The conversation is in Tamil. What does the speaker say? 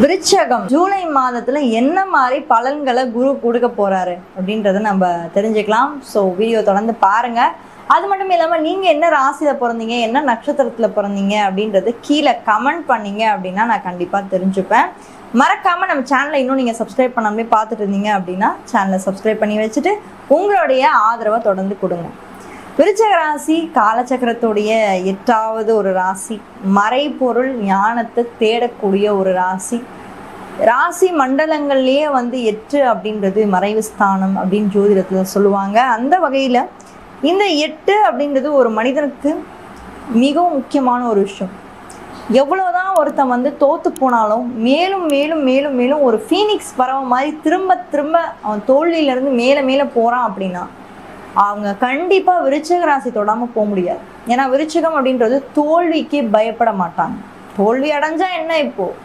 விருச்சகம் ஜூலை மாதத்துல என்ன மாதிரி பலன்களை குரு கொடுக்க போறாரு அப்படின்றத நம்ம தெரிஞ்சுக்கலாம். ஸோ வீடியோ தொடர்ந்து பாருங்க. அது மட்டும் இல்லாமல் நீங்கள் என்ன ராசியில பிறந்தீங்க, என்ன நட்சத்திரத்தில் பிறந்தீங்க அப்படின்றது கீழே கமெண்ட் பண்ணீங்க அப்படின்னா நான் கண்டிப்பாக தெரிஞ்சுப்பேன். மறக்காமல் நம்ம சேனலை இன்னும் நீங்கள் சப்ஸ்கிரைப் பண்ணாமே பார்த்துட்டு இருந்தீங்க அப்படின்னா சேனலை சப்ஸ்கிரைப் பண்ணி வச்சுட்டு உங்களுடைய ஆதரவை தொடர்ந்து கொடுங்க. விருச்சக ராசி காலச்சக்கரத்துடைய 8வது ஒரு ராசி, மறைபொருள் ஞானத்தை தேடக்கூடிய ஒரு ராசி. ராசி மண்டலங்கள்லேயே 8 அப்படின்றது மறைவு ஸ்தானம் அப்படின்னு ஜோதிடத்தில் சொல்லுவாங்க. அந்த வகையில் இந்த 8 அப்படின்றது ஒரு மனிதனுக்கு மிகவும் முக்கியமான ஒரு விஷயம். எவ்வளோதான் ஒருத்தன் தோற்று போனாலும் மேலும் மேலும் மேலும் மேலும் ஒரு ஃபீனிக்ஸ் பறவை மாதிரி திரும்ப திரும்ப அவன் தோல்வியிலேருந்து மேலே மேலே போகிறான் அப்படின்னா அவங்க கண்டிப்பாக விருச்சிக ராசி தொடாமல் போக முடியாது. ஏன்னா விருச்சிகம் அப்படின்றது தோல்விக்கு பயப்பட மாட்டாங்க. தோல்வி அடைஞ்சா என்ன, இப்போது